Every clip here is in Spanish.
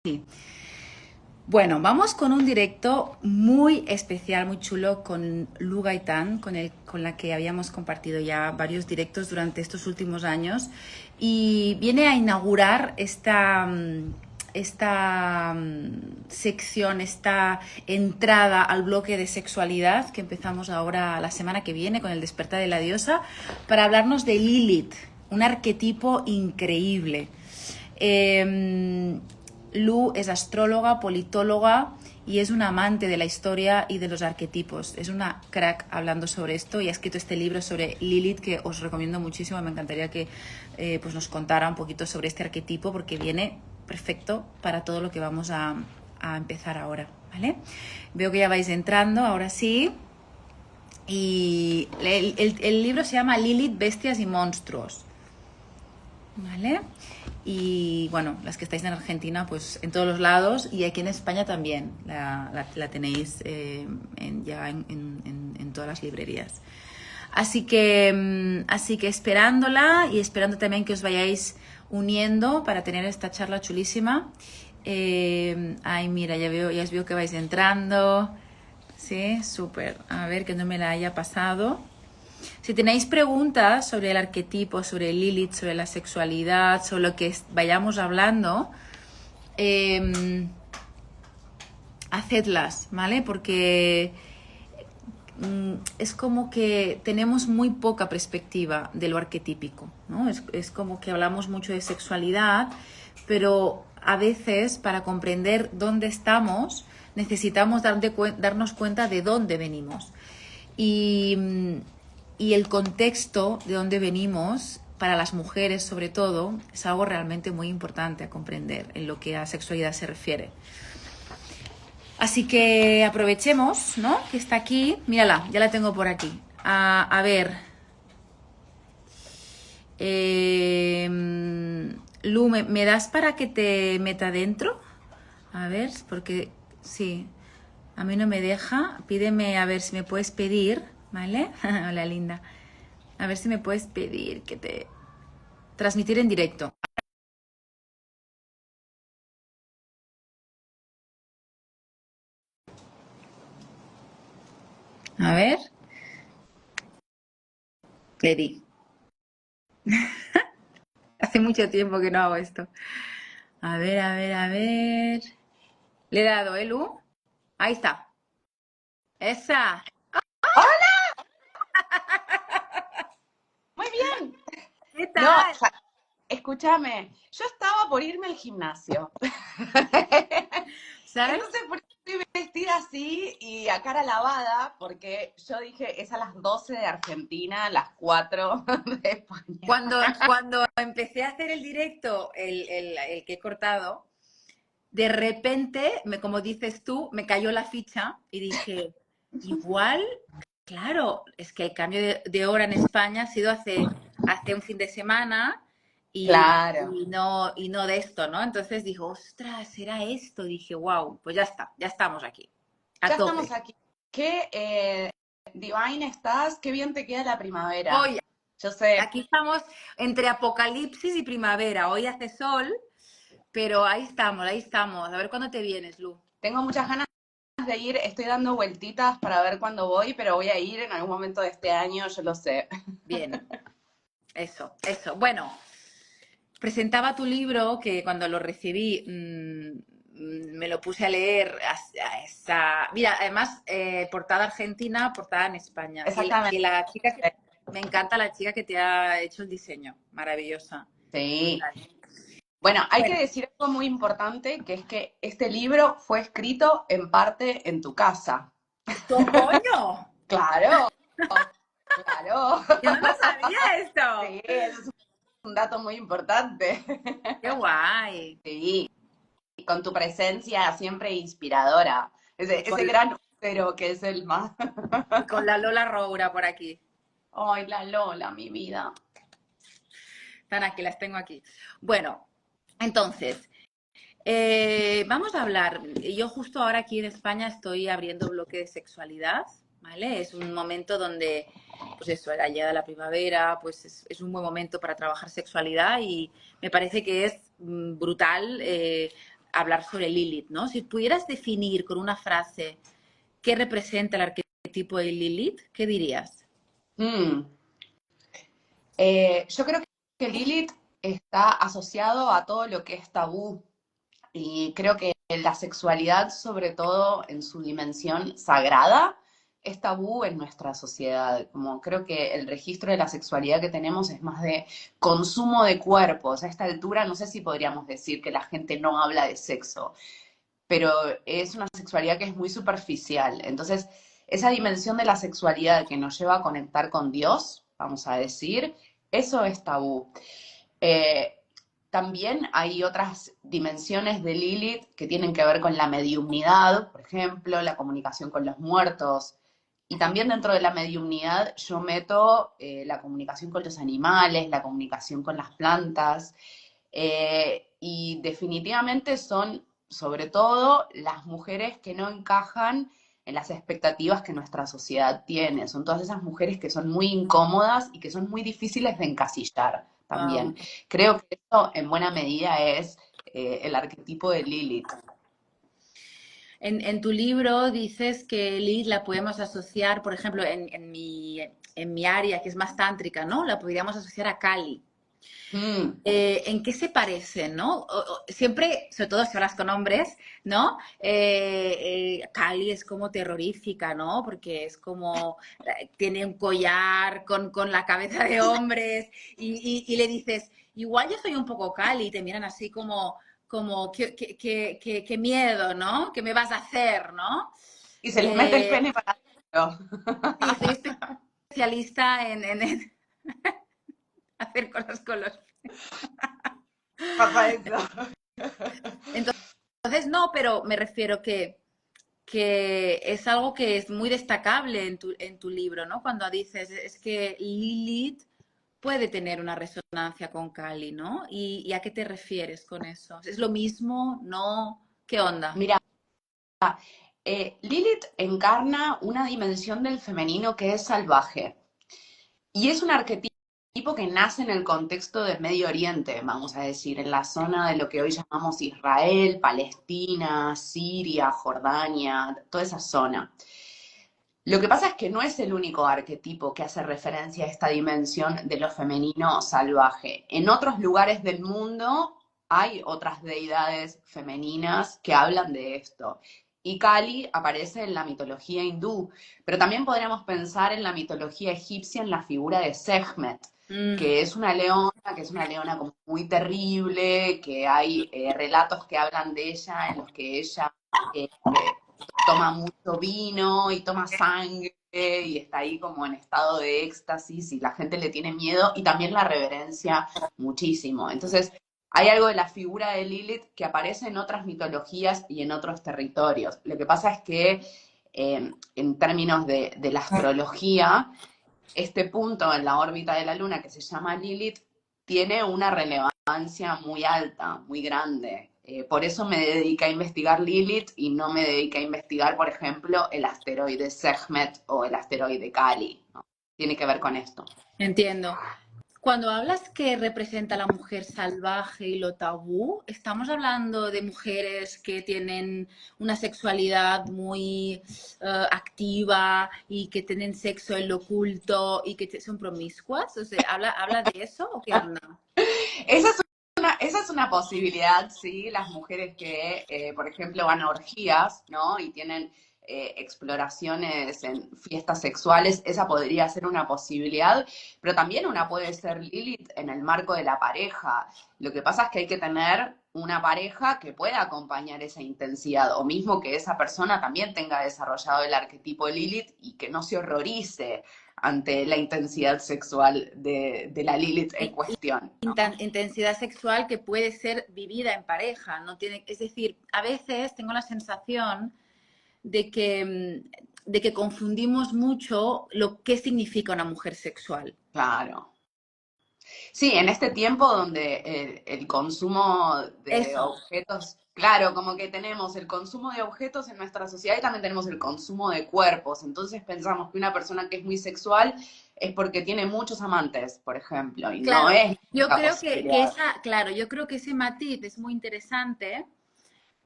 Sí. Bueno, vamos con un directo muy especial, muy chulo con Lu Gaitán, con la que habíamos compartido ya varios directos durante estos últimos años y viene a inaugurar esta sección, esta entrada al bloque de sexualidad que empezamos ahora la semana que viene con el despertar de la diosa para hablarnos de Lilith, un arquetipo increíble. Lu es astróloga, politóloga y es una amante de la historia y de los arquetipos. Es una crack hablando sobre esto y ha escrito este libro sobre Lilith que os recomiendo muchísimo. Me encantaría que pues nos contara un poquito sobre este arquetipo porque viene perfecto para todo lo que vamos a empezar ahora, ¿vale? Veo que ya vais entrando, ahora sí. Y el libro se llama Lilith, Bestias y Monstruos, ¿vale? Y bueno, las que estáis en Argentina, pues en todos los lados y aquí en España también la tenéis ya en todas las librerías. Así que esperándola y esperando también que os vayáis uniendo para tener esta charla chulísima. Ay, mira, ya os veo que vais entrando. Sí, súper. A ver, que no me la haya pasado. Si tenéis preguntas sobre el arquetipo, sobre Lilith, sobre la sexualidad, sobre lo que vayamos hablando, hacedlas, ¿vale? Porque es como que tenemos muy poca perspectiva de lo arquetípico, ¿no? Es como que hablamos mucho de sexualidad, pero a veces para comprender dónde estamos necesitamos darnos cuenta de dónde venimos. Y el contexto de dónde venimos, para las mujeres sobre todo, es algo realmente muy importante a comprender en lo que a sexualidad se refiere. Así que aprovechemos, ¿no? Que está aquí. Mírala, ya la tengo por aquí. A ver. Lu, ¿me das para que te meta dentro? A ver, porque sí, a mí no me deja. Pídeme a ver si me puedes pedir, ¿vale? Hola, linda. A ver si me puedes pedir que te transmitir en directo. A ver, le di. Hace mucho tiempo que no hago esto. A ver, a ver, a ver. Le he dado, ¿eh, Lu? Ahí está. Esa. ¡Hola! Muy bien. ¿Qué No, tal? escúchame, yo estaba por irme al gimnasio. ¿Sabes? Entonces, por eso estoy vestida así y a cara lavada, porque yo dije, es a las 12 de Argentina, a las 4 de España. Cuando empecé a hacer el directo, el que he cortado, de repente, como dices tú, me cayó la ficha y dije, igual, claro, es que el cambio de hora en España ha sido hace un fin de semana Claro. y no de esto, ¿no? Entonces dijo, ostras, era esto. Dije, wow, pues ya está, ya estamos aquí, a Ya estamos tope. aquí. Qué divine estás, qué bien te queda la primavera. Hoy, Yo sé, aquí estamos entre apocalipsis y primavera. Hoy hace sol, pero ahí estamos, ahí estamos. A ver cuándo te vienes, Lu. tengo muchas ganas de ir, estoy dando vueltitas para ver cuándo voy, pero voy a ir en algún momento de este año, yo lo sé. Bien, eso. Bueno, presentaba tu libro que cuando lo recibí me lo puse a leer. Mira, además, portada argentina, portada en España. Que Exactamente. la chica me encanta la chica que te ha hecho el diseño. Maravillosa. Sí. Brutal. Bueno, hay que Bueno, decir algo muy importante, que es que este libro fue escrito en parte en tu casa. ¡coño! Claro, claro. Yo no lo sabía esto. Sí, eso es un dato muy importante. ¡Qué guay! Sí, con tu presencia siempre inspiradora. Y Ese gran útero que es el más. con la Lola Roura por aquí. Ay, la Lola, mi vida. Están aquí, las tengo aquí. Bueno, entonces, vamos a hablar. Yo justo ahora aquí en España estoy abriendo bloque de sexualidad, ¿vale? Es un momento donde, pues eso, la llegada de la primavera, pues es un buen momento para trabajar sexualidad y me parece que es brutal hablar sobre Lilith, ¿no? Si pudieras definir con una frase qué representa el arquetipo de Lilith, ¿qué dirías? Mm. Yo creo que Lilith está asociado a todo lo que es tabú y creo que la sexualidad, sobre todo en su dimensión sagrada, es tabú en nuestra sociedad. Como creo que el registro de la sexualidad que tenemos es más de consumo de cuerpos. A esta altura no sé si podríamos decir que la gente no habla de sexo, pero es una sexualidad que es muy superficial. Entonces, esa dimensión de la sexualidad que nos lleva a conectar con Dios, vamos a decir, eso es tabú. Eh, También hay otras dimensiones de Lilith que tienen que ver con la mediumnidad, por ejemplo, la comunicación con los muertos. Y también dentro de la mediumnidad yo meto la comunicación con los animales, la comunicación con las plantas. Y definitivamente son, sobre todo, las mujeres que no encajan en las expectativas que nuestra sociedad tiene. Son todas esas mujeres que son muy incómodas y que son muy difíciles de encasillar también. Wow. Creo que eso en buena medida es el arquetipo de Lilith. En tu libro dices que Lilith la podemos asociar, por ejemplo, en mi área, que es más tántrica, ¿no? La podríamos asociar a Kali. Mm, ¿En qué se parecen, no? Siempre, sobre todo si hablas con hombres, ¿no? Kali es como terrorífica, ¿no? Porque es como, tiene un collar con la cabeza de hombres y le dices, igual yo soy un poco Kali, y te miran así como qué miedo, ¿no? ¿Qué me vas a hacer, ¿no? y se les mete el Eh, pene para adentro. sí, soy especialista en hacer cosas con los... Pasa eso. Entonces, no, pero me refiero que es algo que es muy destacable en tu libro, ¿no? Cuando dices, es que Lilith puede tener una resonancia con Kali, ¿no? Y a qué te refieres con eso? ¿Es lo mismo? ¿No? ¿Qué onda? Mira, Lilith encarna una dimensión del femenino que es salvaje. Y es un arquetipo que nace en el contexto del Medio Oriente, vamos a decir, en la zona de lo que hoy llamamos Israel, Palestina, Siria, Jordania, toda esa zona. Lo que pasa es que no es el único arquetipo que hace referencia a esta dimensión de lo femenino salvaje. En otros lugares del mundo hay otras deidades femeninas que hablan de esto. Y Kali aparece en la mitología hindú, pero también podríamos pensar en la mitología egipcia en la figura de Sekhmet, Mm, que es una leona como muy terrible, que hay relatos que hablan de ella en los que ella eh, toma mucho vino y toma sangre y está ahí como en estado de éxtasis y la gente le tiene miedo y también la reverencia muchísimo. Entonces, hay algo de la figura de Lilith que aparece en otras mitologías y en otros territorios. Lo que pasa es que en términos de la astrología, este punto en la órbita de la Luna que se llama Lilith tiene una relevancia muy alta, muy grande. Por eso me dediqué a investigar Lilith y no me dediqué a investigar, por ejemplo, el asteroide Sekhmet o el asteroide Kali, ¿no? Tiene que ver con esto. entiendo. Cuando hablas que representa a la mujer salvaje y lo tabú, estamos hablando de mujeres que tienen una sexualidad muy activa y que tienen sexo en lo oculto y que son promiscuas. O sea, ¿habla de eso o qué onda? Esa es una posibilidad, sí, las mujeres que, por ejemplo, van a orgías, ¿no? Y tienen exploraciones en fiestas sexuales, esa podría ser una posibilidad, pero también una puede ser Lilith en el marco de la pareja. Lo que pasa es que hay que tener una pareja que pueda acompañar esa intensidad, o mismo que esa persona también tenga desarrollado el arquetipo de Lilith y que no se horrorice ante la intensidad sexual de la Lilith en cuestión, ¿no? Intensidad sexual que puede ser vivida en pareja, no tiene, es decir, a veces tengo la sensación de que confundimos mucho lo que significa una mujer sexual. Claro. Sí, en este tiempo donde el consumo de Eso, objetos, claro, como que tenemos el consumo de objetos en nuestra sociedad y también tenemos el consumo de cuerpos. Entonces pensamos que una persona que es muy sexual es porque tiene muchos amantes, por ejemplo, y no claro. es Yo la creo posibilidad. claro, yo creo que ese matiz es muy interesante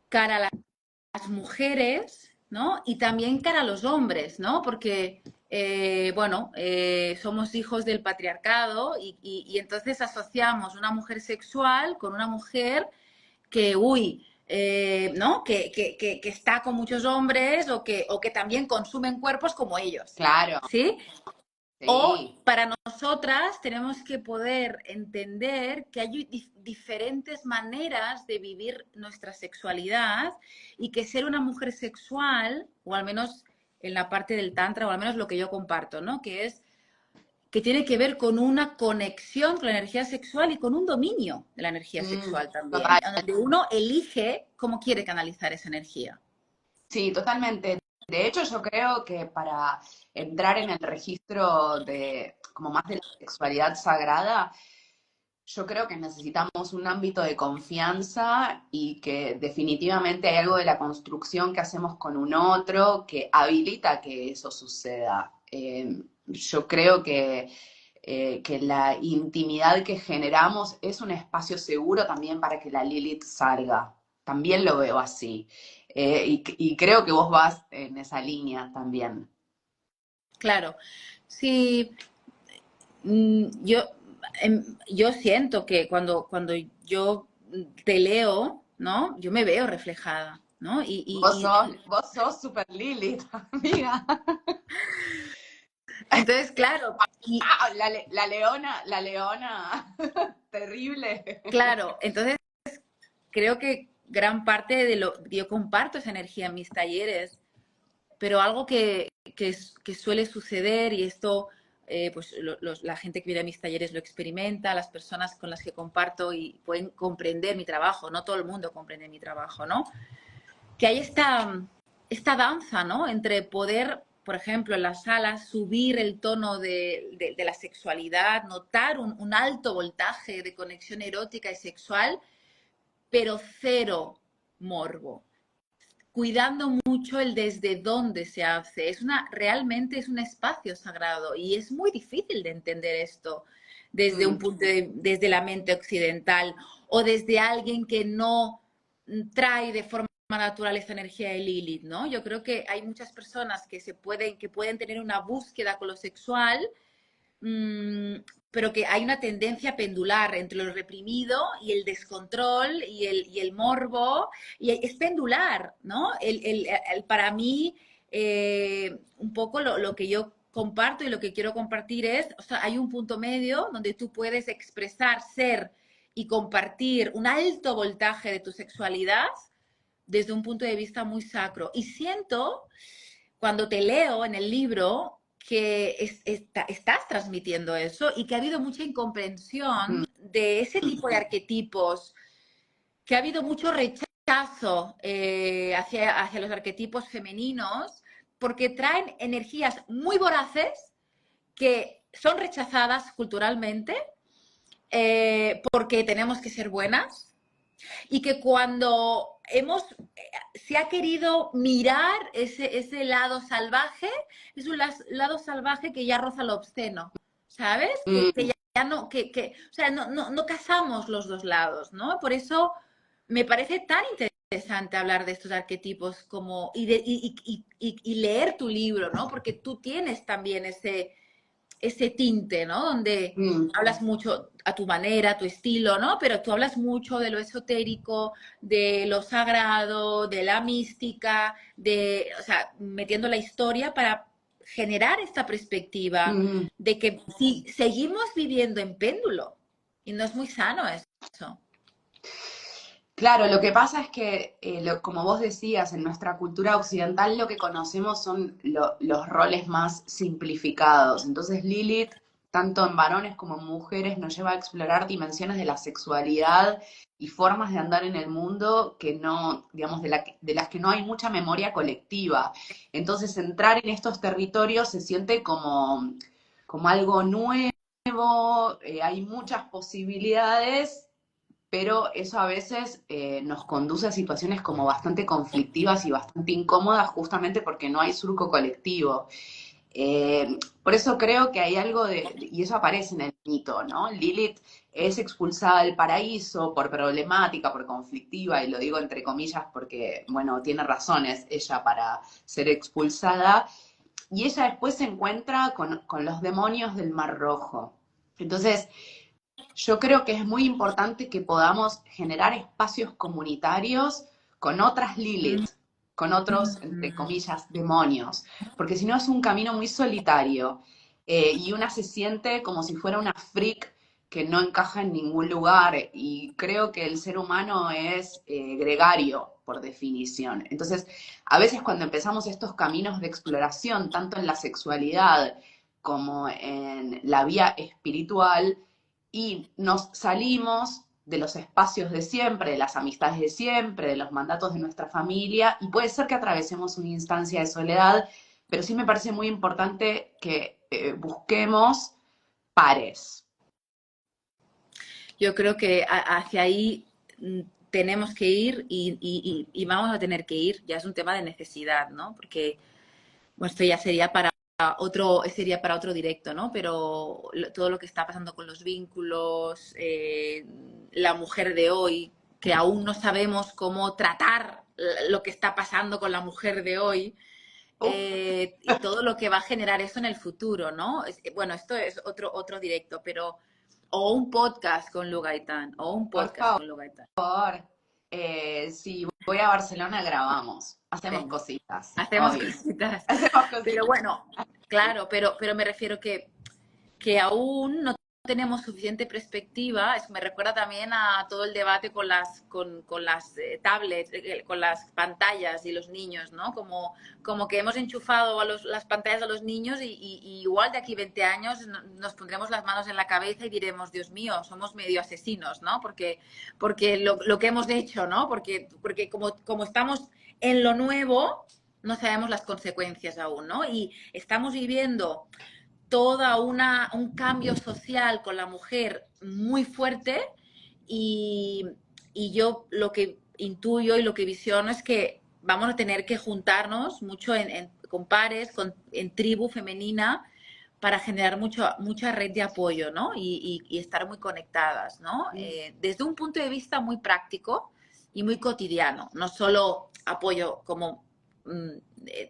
cara a las mujeres, ¿no? Y también cara a los hombres, ¿no? Porque, bueno, somos hijos del patriarcado y entonces asociamos una mujer sexual con una mujer que, uy, ¿no? Que está con muchos hombres o que también consumen cuerpos como ellos, Claro, ¿sí? O sí. para nosotras tenemos que poder entender que hay diferentes maneras de vivir nuestra sexualidad y que ser una mujer sexual, o al menos en la parte del tantra, o al menos lo que yo comparto, ¿no? Que es que tiene que ver con una conexión con la energía sexual y con un dominio de la energía sexual también, Total. donde uno elige cómo quiere canalizar esa energía. Sí, totalmente. De hecho, yo creo que para entrar en el registro de, como más de la sexualidad sagrada, yo creo que necesitamos un ámbito de confianza y que definitivamente hay algo de la construcción que hacemos con un otro que habilita que eso suceda. Yo creo que la intimidad que generamos es un espacio seguro también para que la Lilith salga. También lo veo así. Y creo que vos vas en esa línea también. Claro, sí, yo, yo siento que cuando yo te leo, ¿no? Yo me veo reflejada, ¿no? Vos sos super Lilith, amiga. Entonces, claro, y Ah, la leona, terrible. claro, entonces creo que gran parte de lo, yo comparto esa energía en mis talleres, pero algo que suele suceder y esto, pues la gente que viene a mis talleres lo experimenta, las personas con las que comparto y pueden comprender mi trabajo, no todo el mundo comprende mi trabajo, ¿no? Que hay esta danza, ¿no? Entre poder, por ejemplo, en las salas, subir el tono de la sexualidad, notar un alto voltaje de conexión erótica y sexual, pero cero morbo, cuidando mucho el desde dónde se hace. Realmente es un espacio sagrado y es muy difícil de entender esto desde un Mm, punto desde la mente occidental o desde alguien que no trae de forma natural esta energía de Lilith, ¿no? Yo creo que hay muchas personas que pueden tener una búsqueda con lo sexual, mmm, pero que hay una tendencia pendular entre lo reprimido y el descontrol y el morbo, y es pendular, ¿no? Para mí, un poco lo que yo comparto y lo que quiero compartir es, o sea, hay un punto medio donde tú puedes expresar, ser y compartir un alto voltaje de tu sexualidad desde un punto de vista muy sacro. Y siento, cuando te leo en el libro, que estás transmitiendo eso y que ha habido mucha mm, incomprensión de ese tipo de arquetipos, que ha habido mucho rechazo hacia los arquetipos femeninos porque traen energías muy voraces que son rechazadas culturalmente porque tenemos que ser buenas y que cuando se ha querido mirar ese lado salvaje, es un lado salvaje que ya roza lo obsceno, ¿sabes? Que mm. ya no, o sea, no casamos los dos lados, ¿no? Por eso me parece tan interesante hablar de estos arquetipos como, y leer tu libro, ¿no? Porque tú tienes también ese tinte, ¿no? Donde Mm. hablas mucho a tu manera, a tu estilo, ¿no? Pero tú hablas mucho de lo esotérico, de lo sagrado, de la mística, o sea, metiendo la historia para generar esta perspectiva Mm. de que si seguimos viviendo en péndulo, y no es muy sano eso. Claro, lo que pasa es que, como vos decías, en nuestra cultura occidental lo que conocemos son los roles más simplificados. Entonces Lilith, tanto en varones como en mujeres, nos lleva a explorar dimensiones de la sexualidad y formas de andar en el mundo que no, digamos, de las que no hay mucha memoria colectiva. Entonces entrar en estos territorios se siente como algo nuevo, hay muchas posibilidades, pero eso a veces nos conduce a situaciones como bastante conflictivas y bastante incómodas justamente porque no hay surco colectivo. Por eso creo que hay algo y eso aparece en el mito, ¿no? Lilith es expulsada del paraíso por problemática, por conflictiva, y lo digo entre comillas porque, bueno, tiene razones ella para ser expulsada, y ella después se encuentra con los demonios del Mar Rojo. Entonces, yo creo que es muy importante que podamos generar espacios comunitarios con otras Lilith, con otros, entre comillas, demonios, porque si no es un camino muy solitario y una se siente como si fuera una freak que no encaja en ningún lugar y creo que el ser humano es gregario por definición. Entonces, a veces cuando empezamos estos caminos de exploración, tanto en la sexualidad como en la vía espiritual, y nos salimos de los espacios de siempre, de las amistades de siempre, de los mandatos de nuestra familia, y puede ser que atravesemos una instancia de soledad, pero sí me parece muy importante que busquemos pares. Yo creo que hacia ahí tenemos que ir y vamos a tener que ir. Ya es un tema de necesidad, ¿no? Porque bueno, esto ya sería para otro directo, ¿no? Pero todo lo que está pasando con los vínculos, la mujer de hoy, que aún no sabemos cómo tratar lo que está pasando con la mujer de hoy, y todo lo que va a generar eso en el futuro, ¿no? Bueno, esto es otro directo, pero o un podcast con Lu Gaitán, o un Por podcast con Lu Gaitán. favor, si voy a Barcelona grabamos, hacemos Venga, cositas, hacemos obvio. cositas. Hacemos Pero cositas. bueno, claro, pero me refiero que aún no tenemos suficiente perspectiva. Eso me recuerda también a todo el debate con las tablets, con las pantallas y los niños, ¿no? Como que hemos enchufado las pantallas a los niños y igual de aquí 20 años nos pondremos las manos en la cabeza y diremos, Dios mío, somos medio asesinos, ¿no? Porque lo que hemos hecho, ¿no? Porque como estamos en lo nuevo, no sabemos las consecuencias aún, ¿no? Y estamos viviendo un cambio social con la mujer muy fuerte y yo lo que intuyo y lo que visiono es que vamos a tener que juntarnos mucho con pares, en tribu femenina, para generar mucha red de apoyo, ¿no? Y estar muy conectadas, ¿no? Desde un punto de vista muy práctico y muy cotidiano, no solo apoyo como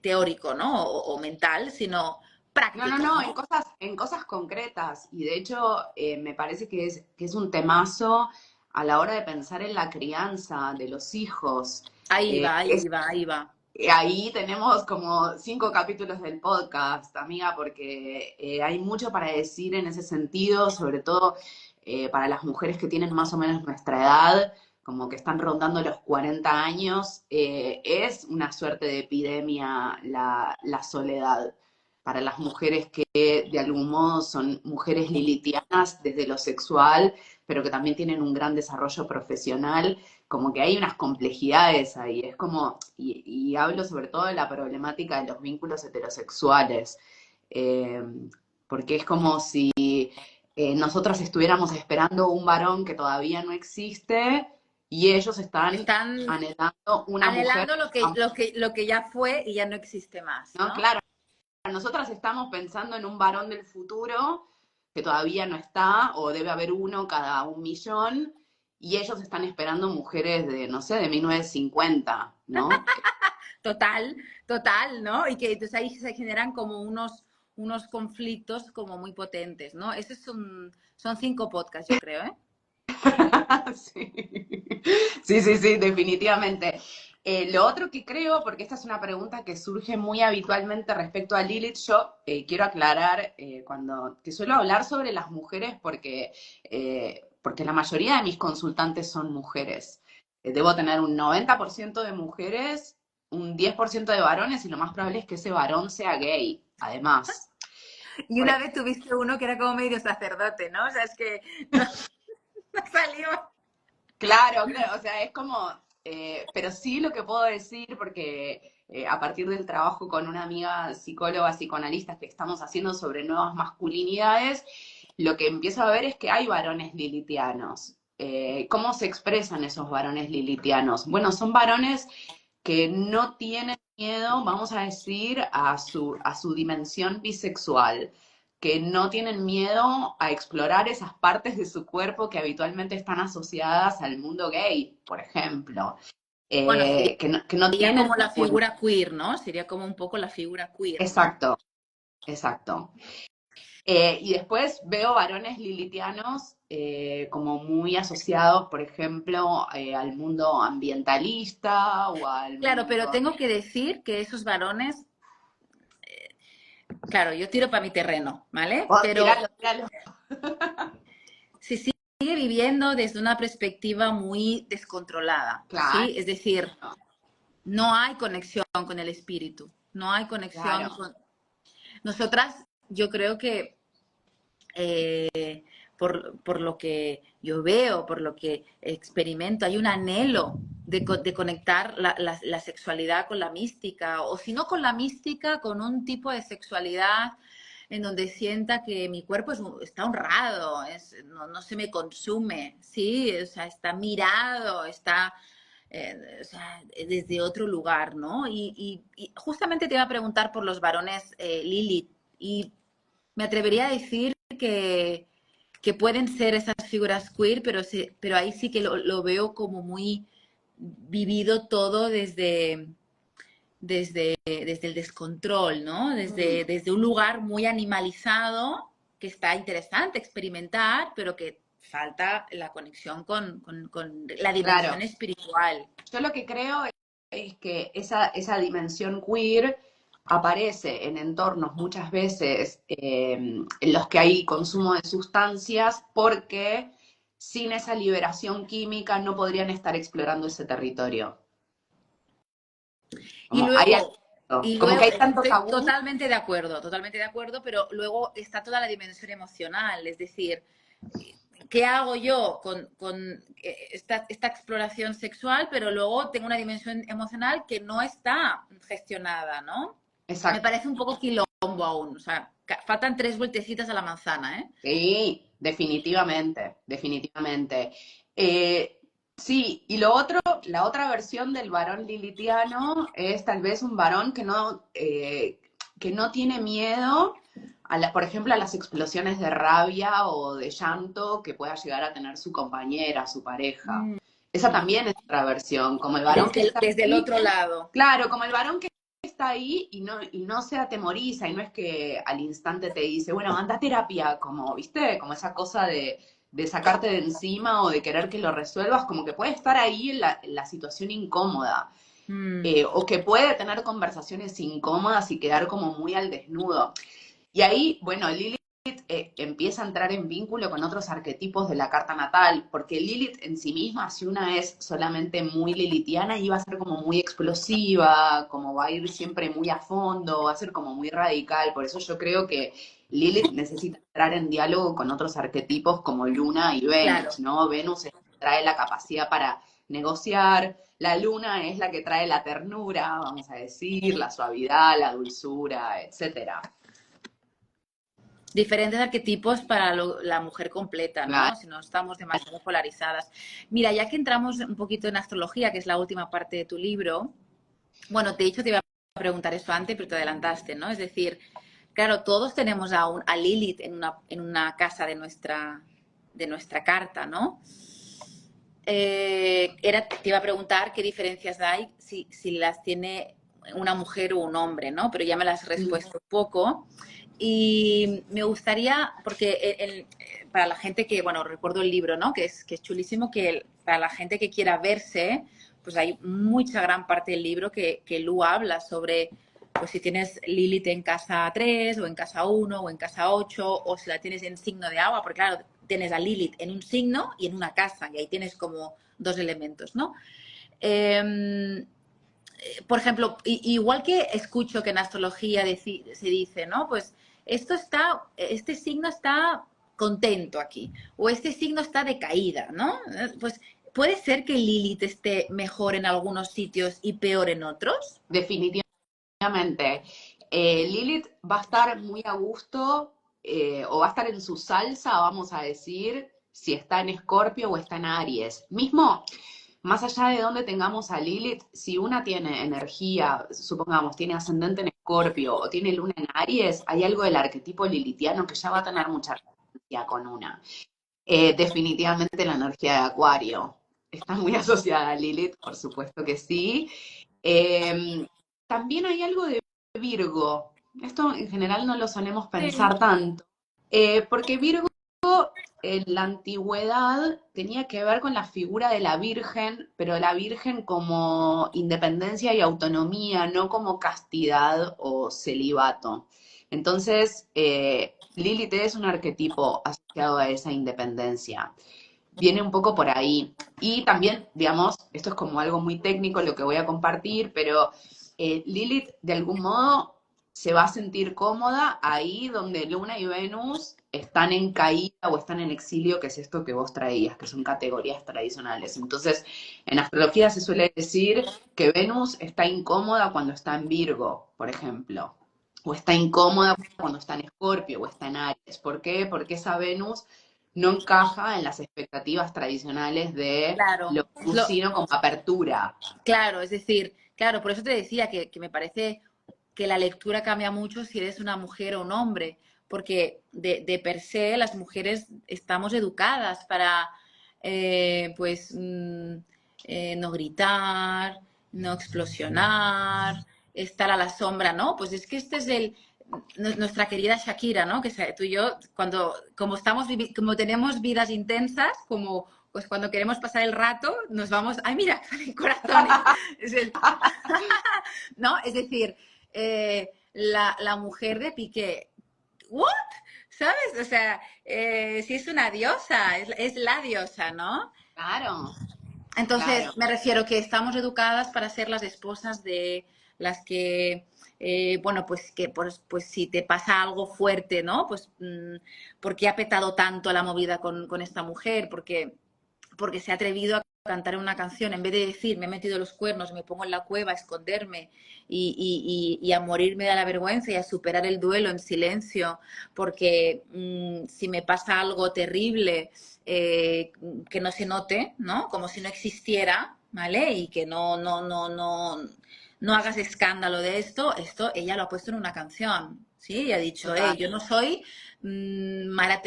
teórico, ¿no? O mental, sino No, no, práctico, no, ¿no? en cosas concretas. Y de hecho, me parece que es un temazo a la hora de pensar en la crianza de los hijos. Ahí Eh, va, es- ahí va, ahí va. Ahí tenemos como 5 capítulos del podcast, amiga, porque hay mucho para decir en ese sentido, sobre todo para las mujeres que tienen más o menos nuestra edad, como que están rondando los 40 años. Es una suerte de epidemia la soledad para las mujeres que de algún modo son mujeres lilitianas desde lo sexual, pero que también tienen un gran desarrollo profesional, como que hay unas complejidades ahí, es como, y hablo sobre todo de la problemática de los vínculos heterosexuales, eh, porque es como si nosotras estuviéramos esperando un varón que todavía no existe y ellos están Están anhelando una mujer, anhelando lo que ya fue y ya no existe más, ¿no? ¿no? Claro, nosotras estamos pensando en un varón del futuro que todavía no está, o debe haber uno cada 1 millón, y ellos están esperando mujeres de, no sé, de 1950, ¿no? Total, total, ¿no? Y que entonces ahí se generan como unos conflictos como muy potentes, ¿no? Son 5 podcasts, yo creo, ¿eh? Sí. Sí, sí, sí, definitivamente. Lo otro que creo, porque esta es una pregunta que surge muy habitualmente respecto a Lilith, yo quiero aclarar que suelo hablar sobre las mujeres porque la mayoría de mis consultantes son mujeres. Debo tener un 90% de mujeres, un 10% de varones y lo más probable es que ese varón sea gay, además. Y una vez tuviste uno que era como medio sacerdote, ¿no? O sea, es que no salió. Claro, claro, o sea, es como, pero sí lo que puedo decir, porque a partir del trabajo con una amiga psicóloga, psicoanalista que estamos haciendo sobre nuevas masculinidades, lo que empiezo a ver es que hay varones lilitianos. ¿Cómo se expresan esos varones lilitianos? Bueno, son varones que no tienen miedo, vamos a decir, a su dimensión bisexual, que no tienen miedo a explorar esas partes de su cuerpo que habitualmente están asociadas al mundo gay, por ejemplo. Bueno, Que no sería tienen como la ningún... figura queer, ¿no? Sería como un poco la figura queer, ¿no? Exacto, exacto. Y después veo varones lilitianos como muy asociados, por ejemplo, al mundo ambientalista o al Claro, pero mundo... tengo que decir que esos varones, claro, yo tiro para mi terreno, ¿vale? Oh, Pero tíralo, tíralo. se sigue viviendo desde una perspectiva muy descontrolada, Claro, ¿sí? Es decir, no hay conexión con el espíritu, no hay conexión claro, con... Nosotras, yo creo que por lo que yo veo, por lo que experimento, hay un anhelo de conectar la sexualidad con la mística, o si no con la mística, con un tipo de sexualidad en donde sienta que mi cuerpo está honrado, no se me consume, ¿sí? O sea, está mirado, está o sea, desde otro lugar, ¿no? Y justamente te iba a preguntar por los varones Lilith, y me atrevería a decir que, que pueden ser esas figuras queer, pero ahí sí que lo veo como muy vivido todo desde el descontrol, ¿no? mm, Desde un lugar muy animalizado, que está interesante experimentar, pero que falta la conexión con la dimensión claro. espiritual. Yo lo que creo es que esa dimensión queer aparece en entornos muchas veces en los que hay consumo de sustancias porque sin esa liberación química no podrían estar explorando ese territorio. Y Como hay, luego, y como que luego, hay tanto estoy tabú. totalmente de acuerdo, pero luego está toda la dimensión emocional, es decir, ¿qué hago yo con esta exploración sexual? Pero luego tengo una dimensión emocional que no está gestionada, ¿no? Me Exacto. parece un poco quilombo aún, o sea, faltan tres vueltecitas a la manzana, ¿eh? Sí, definitivamente, definitivamente. Eh, sí, y lo otro, la otra versión del varón lilitiano es tal vez un varón que no tiene miedo por ejemplo, a las explosiones de rabia o de llanto que pueda llegar a tener su compañera, su pareja. Mm. Esa también es otra versión, como el varón que está Desde el ahí, otro lado. claro, como el varón que está ahí y no se atemoriza y no es que al instante te dice, bueno, anda a terapia, como, viste, como esa cosa de sacarte de encima o de querer que lo resuelvas, como que puede estar ahí en la situación incómoda. Mm. O que puede tener conversaciones incómodas y quedar como muy al desnudo. Y ahí, bueno, Lilith empieza a entrar en vínculo con otros arquetipos de la carta natal, porque Lilith en sí misma, si una es solamente muy lilithiana, iba a ser como muy explosiva, como va a ir siempre muy a fondo, va a ser como muy radical. Por eso yo creo que Lilith necesita entrar en diálogo con otros arquetipos como Luna y Claro. Venus, ¿no? Venus trae la capacidad para negociar, la Luna es la que trae la ternura, vamos a decir, la suavidad, la dulzura, etcétera. Diferentes arquetipos para la mujer completa, Claro. ¿no? Si no estamos demasiado polarizadas. Mira, ya que entramos un poquito en astrología, que es la última parte de tu libro, bueno, te he dicho, te iba a preguntar eso antes, pero te adelantaste, ¿no? Es decir, claro, todos tenemos a Lilith en una casa de nuestra carta, ¿no? Te iba a preguntar qué diferencias hay si las tiene una mujer o un hombre, ¿no? Pero ya me las has respuesto un poco. Y me gustaría, porque para la gente que, bueno, recuerdo el libro, ¿no? Que es chulísimo, para la gente que quiera verse, pues hay mucha gran parte del libro que Lu habla sobre, pues si tienes Lilith en casa 3 o en casa 1 o en casa 8 o si la tienes en signo de agua, porque claro, tienes a Lilith en un signo y en una casa, y ahí tienes como dos elementos, ¿no? Eh, por ejemplo, igual que escucho que en astrología se dice, ¿no? Pues este signo está contento aquí, o este signo está de caída, ¿no? Pues puede ser que Lilith esté mejor en algunos sitios y peor en otros. Definitivamente. Lilith va a estar muy a gusto o va a estar en su salsa, vamos a decir, si está en Escorpio o está en Aries. Mismo, más allá de dónde tengamos a Lilith, si una tiene energía, supongamos, tiene ascendente en Escorpio o tiene luna en Aries, hay algo del arquetipo lilithiano que ya va a tener mucha referencia con una. Definitivamente la energía de Acuario. Está muy asociada a Lilith, por supuesto que sí. Eh, También hay algo de Virgo. Esto en general no lo solemos Sí. pensar tanto, porque Virgo en la antigüedad tenía que ver con la figura de la Virgen, pero la Virgen como independencia y autonomía, no como castidad o celibato. Entonces, Lilith es un arquetipo asociado a esa independencia. Viene un poco por ahí. Y también, digamos, esto es como algo muy técnico lo que voy a compartir, pero Lilith de algún modo se va a sentir cómoda ahí donde Luna y Venus están en caída o están en exilio, que es esto que vos traías, que son categorías tradicionales. Entonces, en astrología se suele decir que Venus está incómoda cuando está en Virgo, por ejemplo, o está incómoda cuando está en Escorpio o está en Aries. ¿Por qué? Porque esa Venus no encaja en las expectativas tradicionales de Claro, lo venusino como apertura. claro, es decir, claro, por eso te decía que me parece que la lectura cambia mucho si eres una mujer o un hombre, porque de per se las mujeres estamos educadas para, pues, no gritar, no explosionar, estar a la sombra, ¿no? Pues es que este es nuestra querida Shakira, ¿no? Que tú y yo, como como tenemos vidas intensas, como pues cuando queremos pasar el rato, nos vamos, ay mira, salen corazones. Es ¿No? Es decir, la mujer de Piqué, ¿what? ¿Sabes? O sea, si es una diosa, es la diosa, ¿no? Claro, Entonces, claro. me refiero que estamos educadas para ser las esposas de las que, bueno, pues que pues si te pasa algo fuerte, ¿no? Pues, ¿por qué ha petado tanto la movida con esta mujer? Porque se ha atrevido a cantar una canción, en vez de decir, me he metido los cuernos, me pongo en la cueva a esconderme y a morirme de la vergüenza y a superar el duelo en silencio, porque si me pasa algo terrible, que no se note, ¿no? Como si no existiera, ¿vale? Y que no hagas escándalo de esto ella lo ha puesto en una canción, ¿sí? Y ha dicho, Total. yo no soy María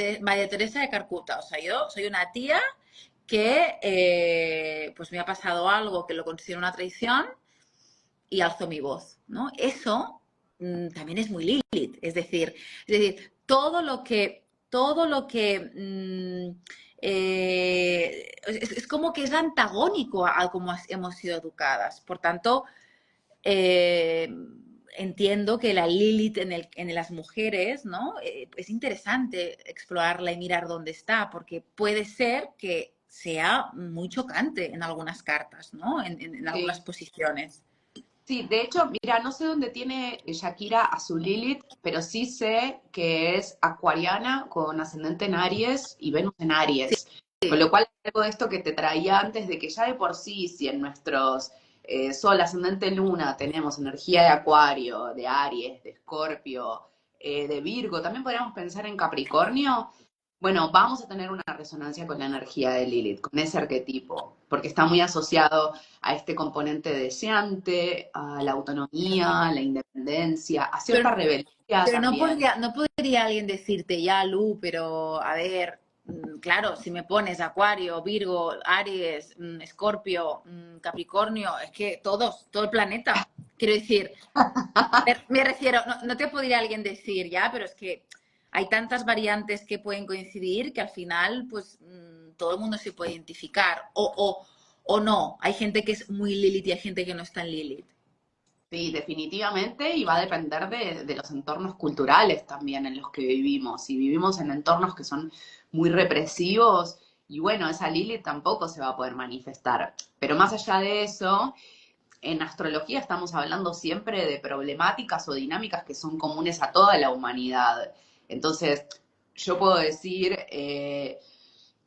Teresa de Calcuta, o sea, yo soy una tía que pues me ha pasado algo que lo considero una traición y alzo mi voz, ¿no? Eso también es muy Lilith, es decir, todo lo que es como que es antagónico a cómo hemos sido educadas. Por tanto, eh, entiendo que la Lilith en las mujeres, ¿no? Es interesante explorarla y mirar dónde está, porque puede ser que sea muy chocante en algunas cartas, ¿no? En algunas Sí. posiciones. Sí, de hecho, mira, no sé dónde tiene Shakira a su Lilith, pero sí sé que es acuariana con ascendente en Aries y Venus en Aries. Con lo cual, algo de esto que te traía antes de que ya de por sí, si en nuestros Sol, ascendente, Luna tenemos energía de Acuario, de Aries, de Escorpio, de Virgo, también podríamos pensar en Capricornio. Bueno, vamos a tener una resonancia con la energía de Lilith, con ese arquetipo, porque está muy asociado a este componente deseante, a la autonomía, a la independencia, a Pero, cierta rebeldía pero no también. podría, no podría alguien decirte, ya, Lu, pero a ver, claro, si me pones Acuario, Virgo, Aries, Escorpio, Capricornio, es que todo el planeta. Quiero decir, me refiero, no te podría alguien decir ya, pero es que hay tantas variantes que pueden coincidir que al final, pues todo el mundo se puede identificar. O no, hay gente que es muy Lilith y hay gente que no está en Lilith. Sí, definitivamente, y va a depender de los entornos culturales también en los que vivimos. Si vivimos en entornos que son muy represivos, y bueno, esa Lilith tampoco se va a poder manifestar. Pero más allá de eso, en astrología estamos hablando siempre de problemáticas o dinámicas que son comunes a toda la humanidad. Entonces, yo puedo decir,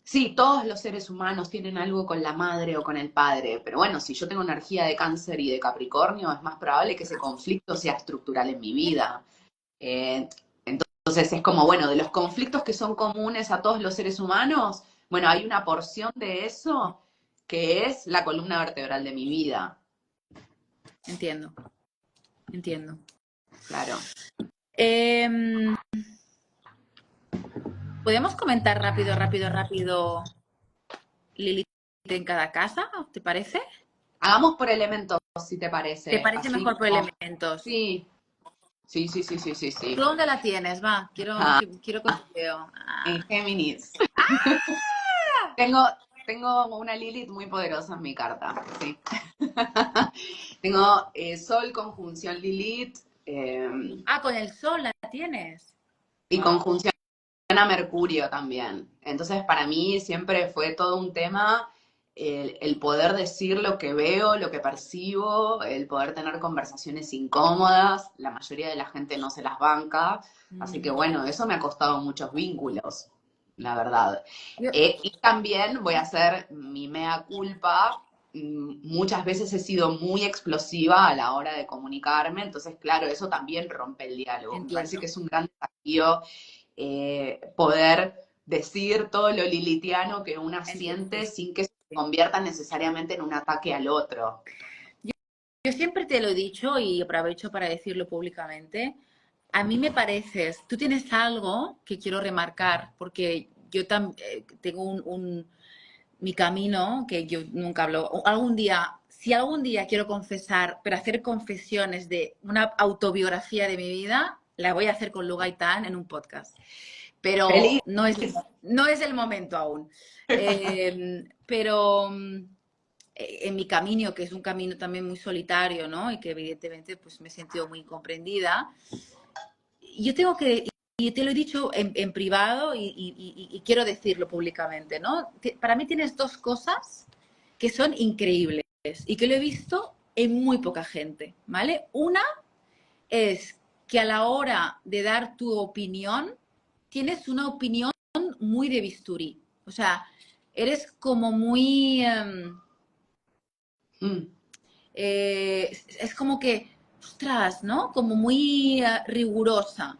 sí, todos los seres humanos tienen algo con la madre o con el padre, pero bueno, si yo tengo energía de Cáncer y de Capricornio, es más probable que ese conflicto sea estructural en mi vida. Eh, entonces es como, bueno, de los conflictos que son comunes a todos los seres humanos, bueno, hay una porción de eso que es la columna vertebral de mi vida. Entiendo, entiendo. Claro. ¿Podemos comentar rápido Lilith en cada casa? ¿Te parece? Hagamos por elementos, si te ¿Te parece. parece Así mejor por como... elementos? Sí, sí, sí, sí, sí, sí, sí. ¿Tú dónde la tienes? Va, Ah, quiero cotilleo. en Géminis. Tengo una Lilith muy poderosa en mi carta, sí. Tengo Sol conjunción Lilith Con el sol la tienes. y conjunción a Mercurio también. Entonces, para mí siempre fue todo un tema el poder decir lo que veo, lo que percibo, el poder tener conversaciones incómodas. La mayoría de la gente no se las banca. Así que bueno, eso me ha costado muchos vínculos, la verdad. Yo, Y también voy a hacer mi mea culpa. Muchas veces he sido muy explosiva a la hora de comunicarme, entonces claro, eso también rompe el diálogo. Me parece entiendo. que es un gran desafío poder decir todo lo lilitiano que una siente Entiendo. sin que se convierta necesariamente en un ataque al otro. Yo siempre te lo he dicho y aprovecho para decirlo públicamente. A mí me pareces, tú tienes algo que quiero remarcar, porque yo tengo mi camino, que yo nunca hablo. Algún día, si algún día quiero confesar, pero hacer confesiones de una autobiografía de mi vida, la voy a hacer con Lu Gaitán en un podcast. Feliz. Pero no es el momento aún. Pero en mi camino, que es un camino también muy solitario, ¿no? Y que evidentemente pues me he sentido muy incomprendida. Yo tengo que, y te lo he dicho en privado y quiero decirlo públicamente, ¿no? Para mí tienes dos cosas que son increíbles y que lo he visto en muy poca gente, ¿vale? Una es que a la hora de dar tu opinión, tienes una opinión muy de bisturí. O sea, eres como muy... Mm. es como que, ostras, ¿no? Como muy rigurosa.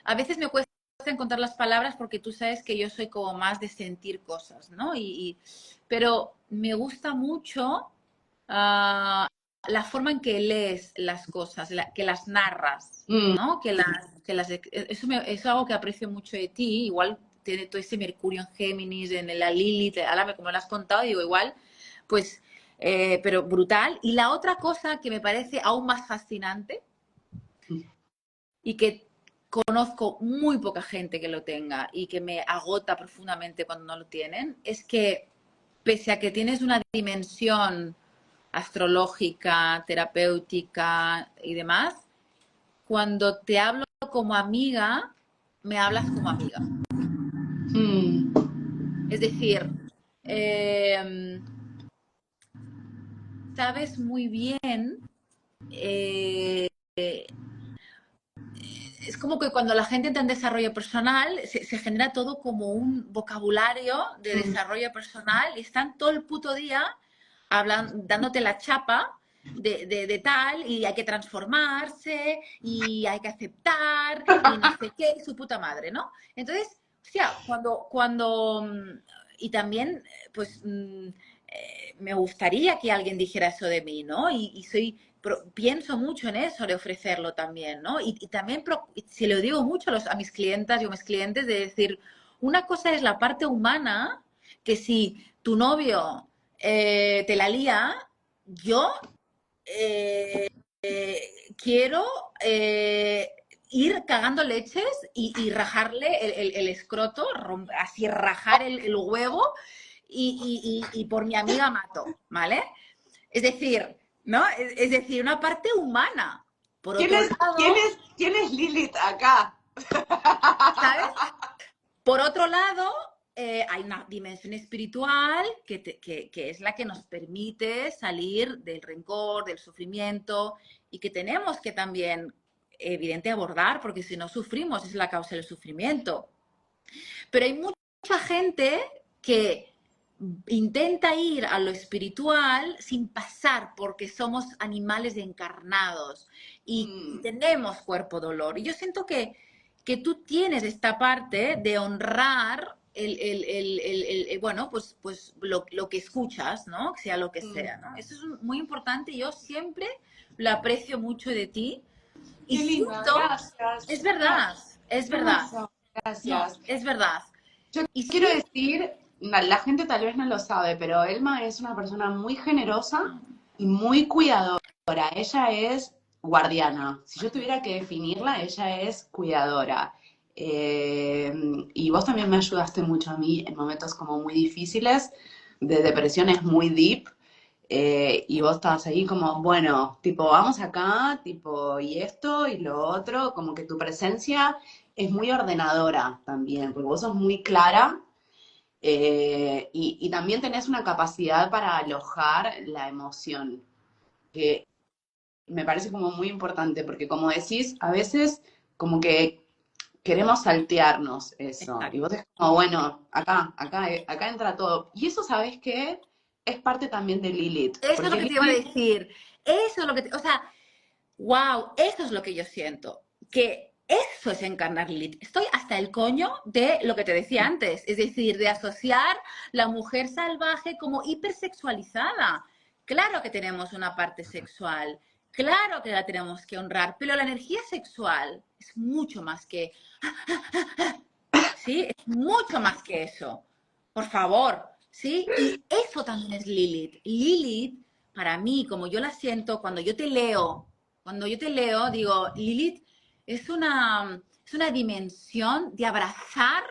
A veces me cuesta encontrar las palabras porque tú sabes que yo soy como más de sentir cosas, ¿no? Pero me gusta mucho uh, la forma en que lees las cosas, que las narras, Mm. ¿no? Eso es algo que aprecio mucho de ti. Igual tiene todo ese Mercurio en Géminis, en la Lilith, ahora como lo has contado, digo, igual, pues, pero brutal. Y la otra cosa que me parece aún más fascinante y que conozco muy poca gente que lo tenga y que me agota profundamente cuando no lo tienen, es que pese a que tienes una dimensión astrológica, terapéutica y demás, cuando te hablo como amiga, me hablas como amiga. Mm. Es decir, eh, sabes muy bien es como que cuando la gente entra en desarrollo personal, se genera todo como un vocabulario de Mm. desarrollo personal y están todo el puto día dándote la chapa de tal y hay que transformarse y hay que aceptar y no sé qué, y su puta madre, ¿no? Entonces, hostia, y también, pues, me gustaría que alguien dijera eso de mí, ¿no? Pienso mucho en eso, de ofrecerlo también, ¿no? Y también, si lo digo mucho a mis clientas y a mis clientes, de decir, una cosa es la parte humana, que si tu novio te la lía, yo quiero ir cagando leches rajarle el escroto, así rajar el huevo y por mi amiga mato, ¿vale? Es decir, ¿no? Es decir, una parte humana. Por ¿Quién otro es, quién lado, es, quién es Lilith acá? ¿sabes? Por otro lado, hay una dimensión espiritual que es la que nos permite salir del rencor, del sufrimiento y que tenemos que también, evidente, abordar, porque si no sufrimos es la causa del sufrimiento. Pero hay mucha gente que intenta ir a lo espiritual sin pasar porque somos animales encarnados y tenemos cuerpo dolor. Y yo siento que tú tienes esta parte de honrar bueno, pues lo que escuchas, ¿no? Sea lo que Mm, sea, ¿no? Eso es muy importante. Yo siempre lo aprecio mucho de ti y qué linda, siento, gracias. es verdad, es Qué verdad. hermoso, No, gracias. es verdad. Yo Y quiero sí, decir, la gente tal vez no lo sabe, pero Elma es una persona muy generosa y muy cuidadora. Ella es guardiana. Si yo tuviera que definirla, ella es cuidadora. Eh, y vos también me ayudaste mucho a mí en momentos como muy difíciles, de depresiones muy deep. Y vos estabas ahí como, bueno, tipo, vamos acá, tipo, y esto y lo otro, como que tu presencia es muy ordenadora también, porque vos sos muy clara y también tenés una capacidad para alojar la emoción, que me parece como muy importante, porque como decís, a veces como que queremos saltearnos eso, y exacto. vos es como, bueno, acá entra todo. Y eso, ¿sabés qué? Es parte también de Lilith, Eso es lo porque que te iba a Lilith, decir. Eso es lo que o sea, wow, eso es lo que yo siento. Que eso es encarnar Lilith. Estoy hasta el coño de lo que te decía antes, es decir, de asociar la mujer salvaje como hipersexualizada. Claro que tenemos una parte sexual, claro que la tenemos que honrar, pero la energía sexual es mucho más que, ¿sí? Es mucho más que eso. Por favor, ¿sí? Y eso también es Lilith. Lilith, para mí, como yo la siento, cuando yo te leo, digo, Lilith es una dimensión de abrazar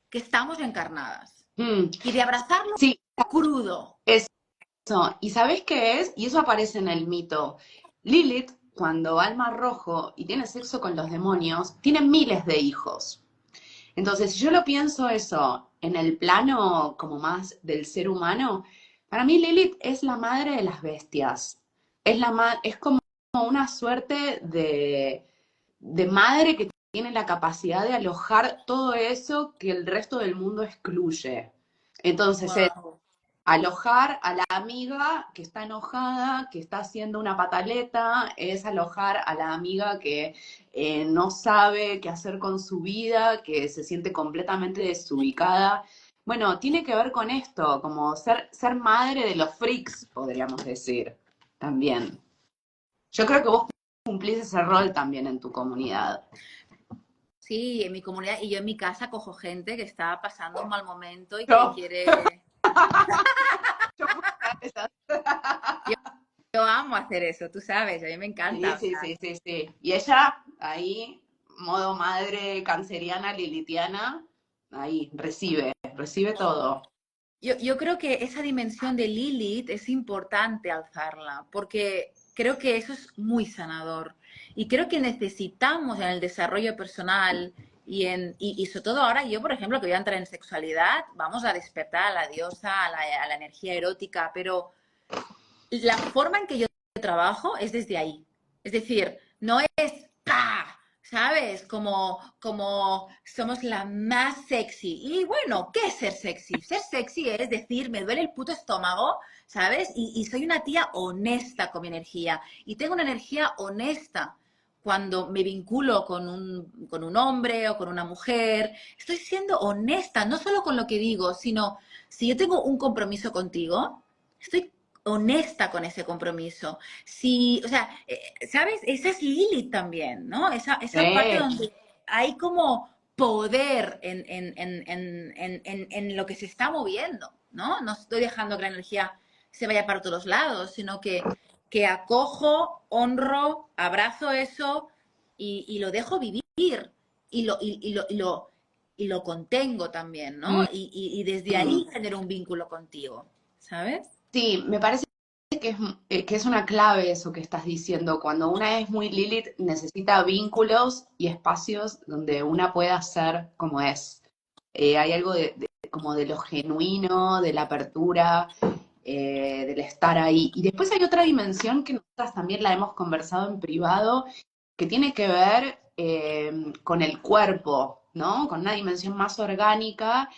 que estamos encarnadas mm, y de abrazarlo sí, crudo. eso. ¿Y sabés qué es? Y eso aparece en el mito. Lilith, cuando va al Mar Rojo y tiene sexo con los demonios, tiene miles de hijos. Entonces, si yo lo pienso eso en el plano como más del ser humano, para mí Lilith es la madre de las bestias. Es como una suerte de madre que tiene la capacidad de alojar todo eso que el resto del mundo excluye. Entonces, Wow. alojar a la amiga que está enojada, que está haciendo una pataleta, es alojar a la amiga que no sabe qué hacer con su vida, que se siente completamente desubicada. Bueno, tiene que ver con esto, como ser madre de los freaks, podríamos decir, también. Yo creo que vos cumplís ese rol también en tu comunidad. Sí, en mi comunidad y yo en mi casa cojo gente que está pasando un mal momento y que Yo, quiere. yo fui una de esas. Yo, yo amo hacer eso, tú sabes, a mí me Sí, encanta. O sí, sea, sí, sí, sí. Y ella, ahí, modo madre canceriana, lilitiana, ahí, recibe todo. yo creo que esa dimensión de Lilith es importante alzarla, porque creo que eso es muy sanador. Y creo que necesitamos en el desarrollo personal y sobre todo ahora yo, por ejemplo, que voy a entrar en sexualidad, vamos a despertar a la diosa, a la energía erótica, pero la forma en que yo trabajo es desde ahí. Es decir, no es ¡pa! ¿Sabes? Como somos la más sexy. Y bueno, ¿qué es ser sexy? Ser sexy es decir, me duele el puto estómago, ¿sabes? Y soy una tía honesta con mi energía. Y tengo una energía honesta cuando me vinculo con un hombre o con una mujer. Estoy siendo honesta, no solo con lo que digo, sino si yo tengo un compromiso contigo, estoy honesta con ese compromiso. Si, o sea, ¿sabes? Esa es Lilith también, ¿no? Esa parte Sí, donde hay como poder en lo que se está moviendo, ¿no? No estoy dejando que la energía se vaya para todos lados, sino que acojo, honro, abrazo eso y lo dejo vivir y y lo contengo también, ¿no? mm, Y desde mm. ahí genero un vínculo contigo, ¿sabes? Sí, me parece que es una clave eso que estás diciendo. Cuando una es muy Lilith, necesita vínculos y espacios donde una pueda ser como es. Hay algo como de lo genuino, de la apertura, del estar ahí. Y después hay otra dimensión que nosotras también la hemos conversado en privado, que tiene que ver con el cuerpo, ¿no? Con una dimensión más orgánica.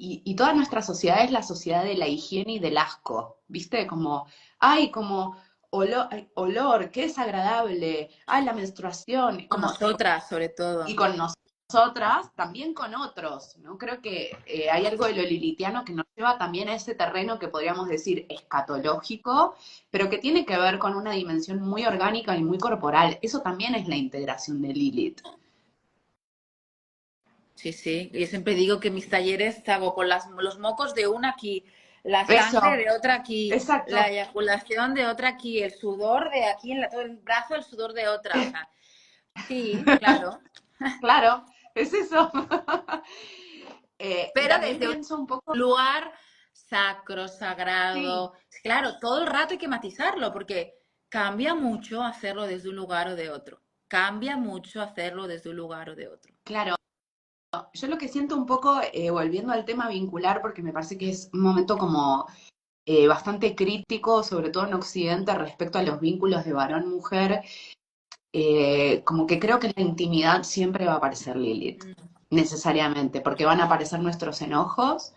Y toda nuestra sociedad es la sociedad de la higiene y del asco, ¿viste? Como, ay, como olor, qué desagradable, ay, la menstruación, Con como, nosotras, sobre y todo. con nosotros. nosotras, también con otros, ¿no? Creo que hay algo de lo lilitiano que nos lleva también a ese terreno que podríamos decir escatológico, pero que tiene que ver con una dimensión muy orgánica y muy corporal. Eso también es la integración de Lilith. Sí, sí. Yo siempre digo que mis talleres hago con los mocos de una aquí, la Eso, sangre de otra aquí, la exacto, eyaculación de otra aquí, el sudor de aquí en todo el brazo, el sudor de otra. O sea, sí, claro. claro, es eso. Y Pero también desde un pienso un poco, lugar sacro, sí, sagrado. Claro, todo el rato hay que matizarlo porque cambia mucho hacerlo desde un lugar o de otro. Cambia mucho hacerlo desde un lugar o de otro. claro. Yo lo que siento un poco, volviendo al tema vincular, porque me parece que es un momento como bastante crítico, sobre todo en Occidente, respecto a los vínculos de varón-mujer, como que creo que la intimidad siempre va a aparecer Lilith, Mm, necesariamente, porque van a aparecer nuestros enojos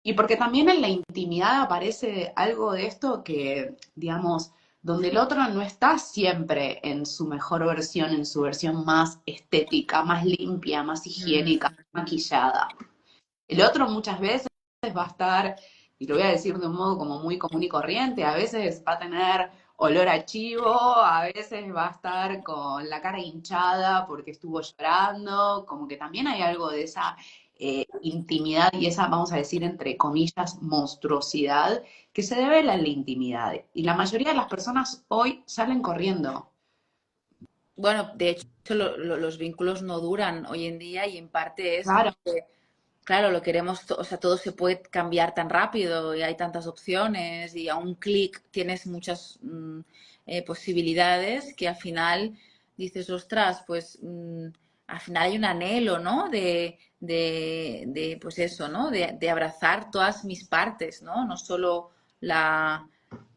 y porque también en la intimidad aparece algo de esto que, digamos, donde el otro no está siempre en su mejor versión, en su versión más estética, más limpia, más higiénica, mm. maquillada. El otro muchas veces va a estar, y lo voy a decir de un modo como muy común y corriente, a veces va a tener olor a chivo, a veces va a estar con la cara hinchada porque estuvo llorando, como que también hay algo de esa intimidad y esa, vamos a decir, entre comillas, monstruosidad que se devela en la intimidad. Y la mayoría de las personas hoy salen corriendo. Bueno, de hecho, los vínculos no duran hoy en día y en parte es Claro, porque, claro, lo queremos, o sea, todo se puede cambiar tan rápido y hay tantas opciones y a un clic tienes muchas posibilidades que al final dices, ostras, pues al final hay un anhelo, ¿no? Pues eso, ¿no? De abrazar todas mis partes, ¿no? No solo la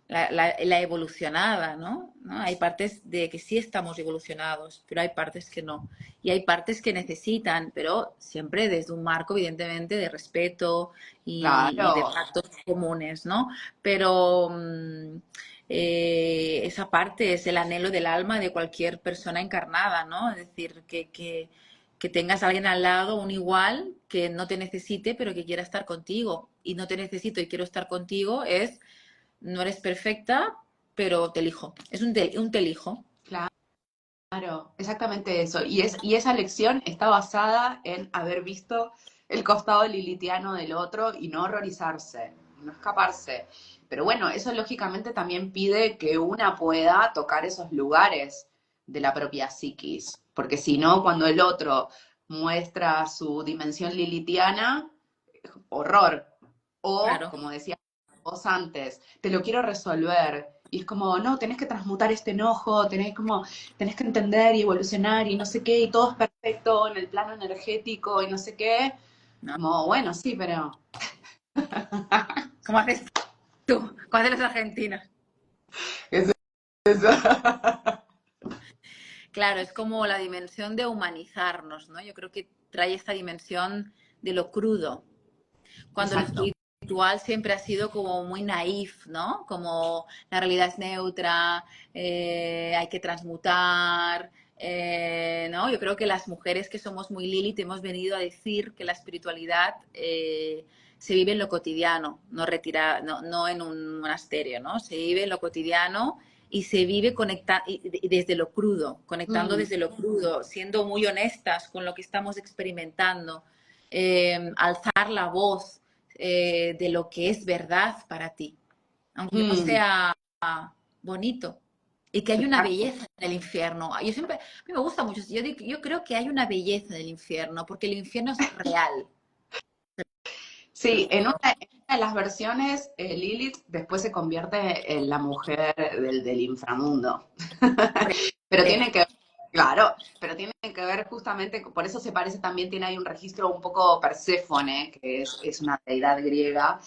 la evolucionada, ¿no? ¿no? Hay partes de que sí estamos evolucionados, pero hay partes que no. Y hay partes que necesitan, pero siempre desde un marco, evidentemente, de respeto y de claro, pactos comunes, ¿no? Pero esa parte es el anhelo del alma de cualquier persona encarnada, ¿no? Es decir, que tengas a alguien al lado, un igual, que no te necesite, pero que quiera estar contigo. Y no te necesito y quiero estar contigo es no eres perfecta, pero te elijo. Es un te elijo. claro, exactamente eso. Y esa lección está basada en haber visto el costado lilitiano del otro y no horrorizarse, no escaparse. Pero bueno, eso lógicamente también pide que una pueda tocar esos lugares de la propia psiquis, porque si no, cuando el otro muestra su dimensión lilitiana, horror. O, Claro. como decía vos antes, te lo quiero resolver. Y es como, no, tenés que transmutar este enojo, tenés que entender y evolucionar y no sé qué, y todo es perfecto en el plano energético y no sé qué. No. Como, bueno, sí, pero ¿Cómo haces tú? ¿Cómo hacen los argentinos? es eso. Claro, es como la dimensión de humanizarnos, ¿no? Yo creo que trae esta dimensión de lo crudo. Cuando lo Exacto. espiritual siempre ha sido como muy naif, ¿no? Como la realidad es neutra, hay que transmutar, ¿no? Yo creo que las mujeres que somos muy Lilith hemos venido a decir que la espiritualidad se vive en lo cotidiano, no en un monasterio, ¿no? Se vive en lo cotidiano y se vive y desde lo crudo, conectando Mm, desde lo crudo, siendo muy honestas con lo que estamos experimentando, alzar la voz de lo que es verdad para ti, aunque no mm, sea bonito. Y que hay una exacto. belleza en el infierno. A mí me gusta mucho, yo creo que hay una belleza en el infierno, porque el infierno es real. Sí, en una de las versiones, Lilith después se convierte en la mujer del inframundo. Pero tiene que ver, claro, pero tiene que ver justamente, por eso se parece también, tiene ahí un registro un poco Perséfone, que es una deidad griega,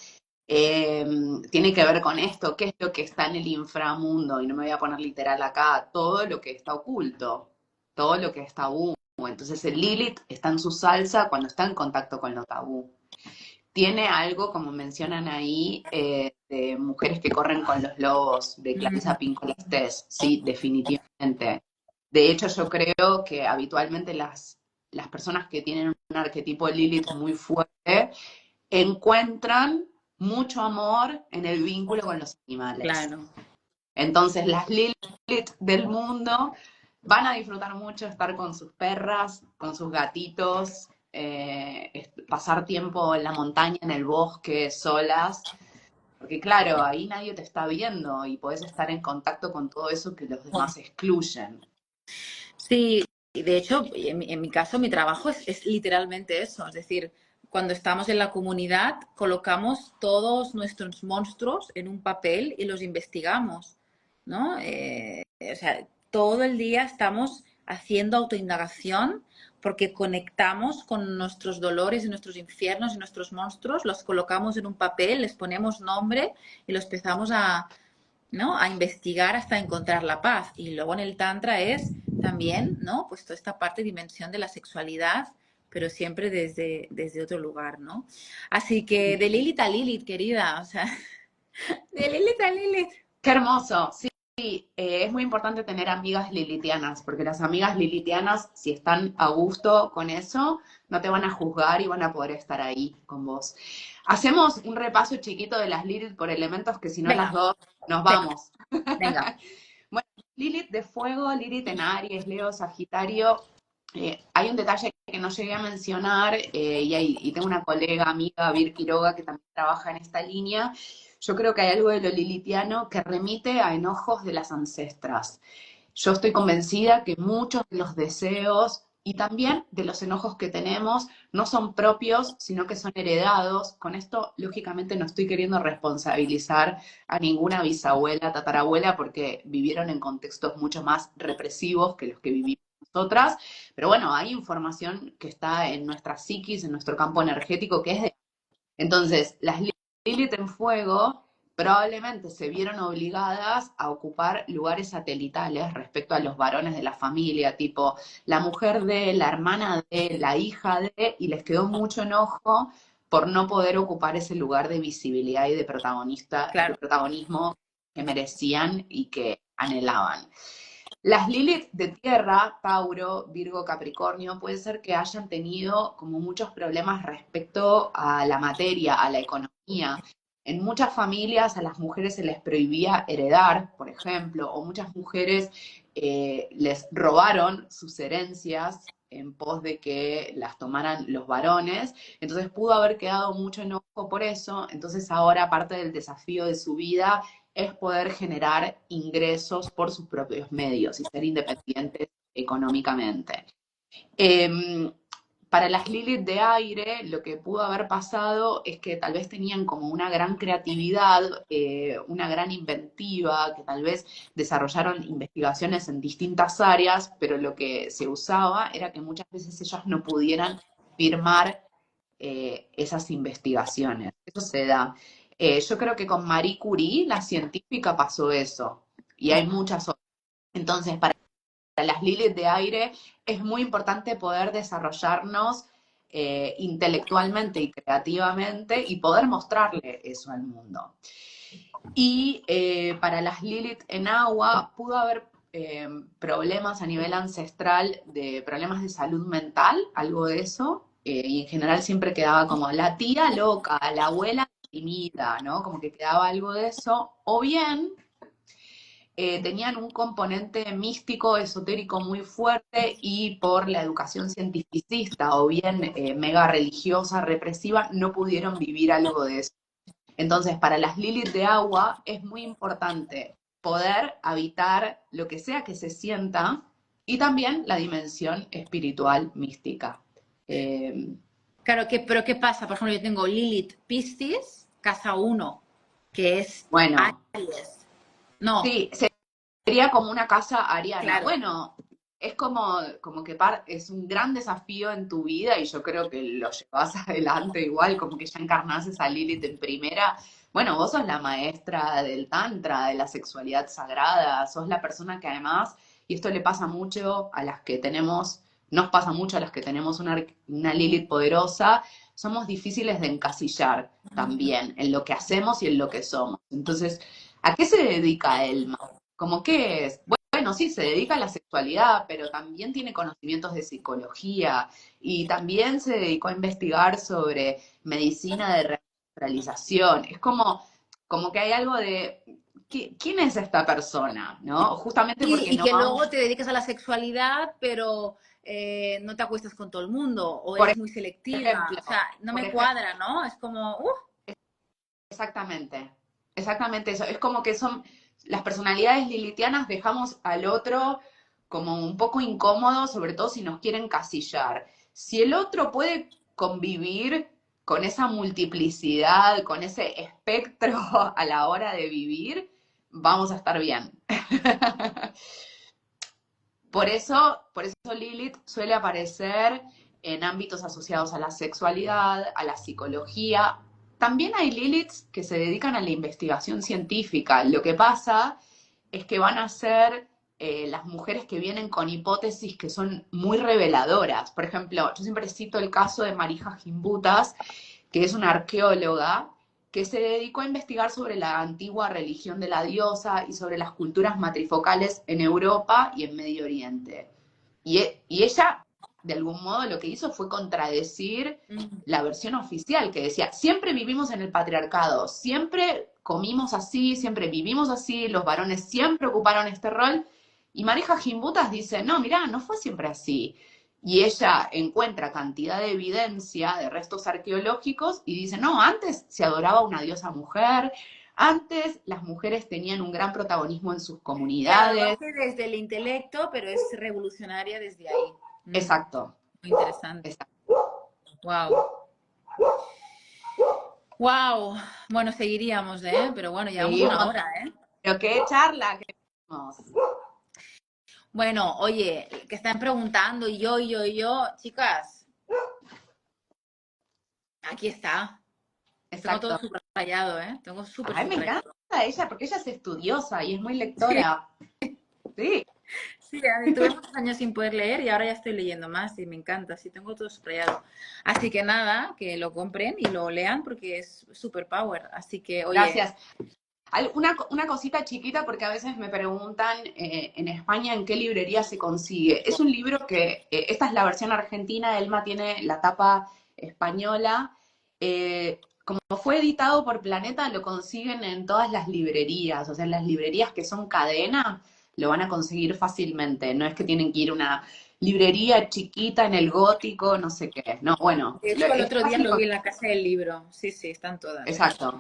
eh, tiene que ver con esto, qué es lo que está en el inframundo, y no me voy a poner literal acá, todo lo que está oculto, todo lo que es tabú. Entonces el Lilith está en su salsa cuando está en contacto con lo tabú. Tiene algo, como mencionan ahí, de mujeres que corren con los lobos, de Clarissa Mm, Pinkola Estés, sí, definitivamente. De hecho, yo creo que habitualmente las las personas que tienen un arquetipo de Lilith muy fuerte encuentran mucho amor en el vínculo con los animales. Claro. Entonces las Lilith del mundo van a disfrutar mucho estar con sus perras, con sus gatitos, pasar tiempo en la montaña, en el bosque, solas, porque claro, ahí nadie te está viendo y podés estar en contacto con todo eso que los demás excluyen. Sí, y de hecho, en mi caso, mi trabajo es literalmente eso. Es decir, cuando estamos en la comunidad, colocamos todos nuestros monstruos en un papel y los investigamos, ¿no? O sea, todo el día estamos haciendo autoindagación porque conectamos con nuestros dolores y nuestros infiernos y nuestros monstruos, los colocamos en un papel, les ponemos nombre y los empezamos a, ¿no? A investigar hasta encontrar la paz. Y luego en el Tantra es también, ¿no? Pues toda esta parte, dimensión de la sexualidad, pero siempre desde otro lugar, ¿no? Así que de Lilith a Lilith, querida, o sea, de Lilith a Lilith. Qué hermoso, sí. Es muy importante tener amigas lilitianas, porque las amigas lilitianas, si están a gusto con eso, no te van a juzgar y van a poder estar ahí con vos. Hacemos un repaso chiquito de las Lilith por elementos, que si no las Venga, dos nos venga, vamos. venga. Bueno, Lilith de fuego, Lilith en Aries, Leo, Sagitario. Hay un detalle que no llegué a mencionar, y tengo una colega, amiga, Vir Quiroga, que también trabaja en esta línea. Yo creo que hay algo de lo lilitiano que remite a enojos de las ancestras. Yo estoy convencida que muchos de los deseos y también de los enojos que tenemos no son propios, sino que son heredados. Con esto, lógicamente, no estoy queriendo responsabilizar a ninguna bisabuela, tatarabuela, porque vivieron en contextos mucho más represivos que los que vivimos nosotras. Pero bueno, hay información que está en nuestra psiquis, en nuestro campo energético, que es de... Entonces, las Lilith en fuego probablemente se vieron obligadas a ocupar lugares satelitales respecto a los varones de la familia, tipo la mujer de, la hermana de, la hija de, y les quedó mucho enojo por no poder ocupar ese lugar de visibilidad y de Claro. protagonismo que merecían y que anhelaban. Las Lilith de tierra, Tauro, Virgo, Capricornio, puede ser que hayan tenido como muchos problemas respecto a la materia, a la economía. En muchas familias a las mujeres se les prohibía heredar, por ejemplo, o muchas mujeres les robaron sus herencias en pos de que las tomaran los varones. Entonces pudo haber quedado mucho enojo por eso. Entonces ahora parte del desafío de su vida es poder generar ingresos por sus propios medios y ser independientes económicamente. Eh, para las Lilith de aire, lo que pudo haber pasado es que tal vez tenían como una gran creatividad, una gran inventiva, que tal vez desarrollaron investigaciones en distintas áreas, pero lo que se usaba era que muchas veces ellas no pudieran firmar esas investigaciones. Eso se da. Yo creo que con Marie Curie, la científica, pasó eso. Y hay muchas otras. Entonces, para las Lilith de aire es muy importante poder desarrollarnos intelectualmente y creativamente y poder mostrarle eso al mundo. Y para las Lilith en agua pudo haber problemas a nivel ancestral, de problemas de salud mental, algo de eso, y en general siempre quedaba como la tía loca, la abuela tímida, ¿no? Como que quedaba algo de eso, o bien tenían un componente místico, esotérico muy fuerte y por la educación cientificista o bien mega religiosa, represiva, no pudieron vivir algo de eso. Entonces, para las Lilith de agua es muy importante poder habitar lo que sea que se sienta y también la dimensión espiritual mística. Claro, pero ¿qué pasa? Por ejemplo, yo tengo Lilith Piscis, casa 1, que es Bueno, Aries. No, sí, sería como una casa ariana. claro. Bueno, es como que es un gran desafío en tu vida y yo creo que lo llevas adelante igual, como que ya encarnás esa Lilith en primera. Bueno, vos sos la maestra del tantra, de la sexualidad sagrada, sos la persona que además, y esto le pasa mucho a las que tenemos, nos pasa mucho a las que tenemos una Lilith poderosa, somos difíciles de encasillar también en lo que hacemos y en lo que somos. Entonces, ¿a qué se dedica Elma? ¿Cómo qué es? bueno, sí, se dedica a la sexualidad, pero también tiene conocimientos de psicología y también se dedicó a investigar sobre medicina de realización. Es como que hay algo de, ¿quién es esta persona? ¿No? Justamente porque Y no que vamos, luego te dedicas a la sexualidad, pero no te acuestas con todo el mundo, o por eres muy selectiva. ejemplo, O sea, no por me ejemplo, cuadra, ¿no? Es como, exactamente, exactamente eso. Es como que son las personalidades lilitianas, dejamos al otro como un poco incómodo, sobre todo si nos quieren casillar. Si el otro puede convivir con esa multiplicidad, con ese espectro a la hora de vivir, vamos a estar bien. Por eso Lilith suele aparecer en ámbitos asociados a la sexualidad, a la psicología. También hay Liliths que se dedican a la investigación científica. Lo que pasa es que van a ser las mujeres que vienen con hipótesis que son muy reveladoras. Por ejemplo, yo siempre cito el caso de Marija Gimbutas, que es una arqueóloga que se dedicó a investigar sobre la antigua religión de la diosa y sobre las culturas matrifocales en Europa y en Medio Oriente. Y ella, de algún modo, lo que hizo fue contradecir la versión oficial que decía, siempre vivimos en el patriarcado, siempre comimos así, siempre vivimos así, los varones siempre ocuparon este rol. Y Marija Gimbutas dice, no, mirá, no fue siempre así. Y ella encuentra cantidad de evidencia de restos arqueológicos y dice, no, antes se adoraba a una diosa mujer, antes las mujeres tenían un gran protagonismo en sus claro, lo comunidades. hace desde el intelecto, pero es revolucionaria desde ahí. Exacto, Muy interesante. exacto. Wow. Wow. Bueno, seguiríamos, ¿eh? Pero bueno, llevamos una Seguimos. hora, ¿eh? Pero qué charla que tenemos. Bueno, oye, que están preguntando, y yo, chicas, aquí está. Tengo todo Exacto. subrayado, ¿eh? Tengo súper Ay, me subrayado. encanta ella porque ella es estudiosa y es muy Sí, lectora. Sí, sí, tuve muchos años sin poder leer y ahora ya estoy leyendo más y me encanta, sí, tengo todo subrayado. Así que nada, que lo compren y lo lean porque es super power. Así que, oye, gracias. Una cosita chiquita porque a veces me preguntan en España en qué librería se consigue. Es un libro que, esta es la versión argentina, Elma tiene la tapa española. Como fue editado por Planeta, lo consiguen en todas las librerías, o sea, en las librerías que son cadena, lo van a conseguir fácilmente. No es que tienen que ir a una librería chiquita en el gótico, no sé qué. No, bueno, de hecho el es otro día fácil. lo vi en la casa del libro. Sí, sí, están todas. Exacto,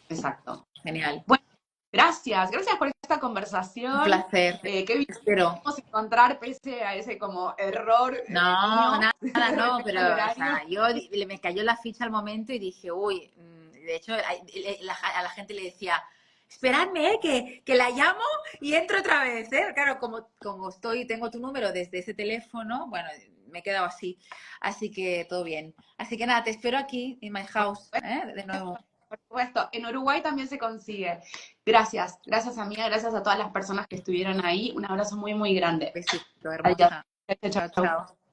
exacto. Genial. Bueno, gracias por esta Un conversación. placer. Qué bien Espero. podemos encontrar pese a ese como error No, mío nada, no, respecto pero, al o horario. sea, me cayó la ficha al momento y dije, uy, de hecho, a la gente le decía, esperadme, que la llamo y entro otra vez, ¿eh? Claro, como tengo tu número desde ese teléfono, bueno, me he quedado así, así que todo bien. Así que nada, te espero aquí, en my house, ¿eh? De nuevo. Por supuesto, en Uruguay también se consigue. Gracias amiga, gracias a todas las personas que estuvieron ahí. Un abrazo muy, muy grande. Besito, Adiós. hermosa. Chau, Chao, chau. chao.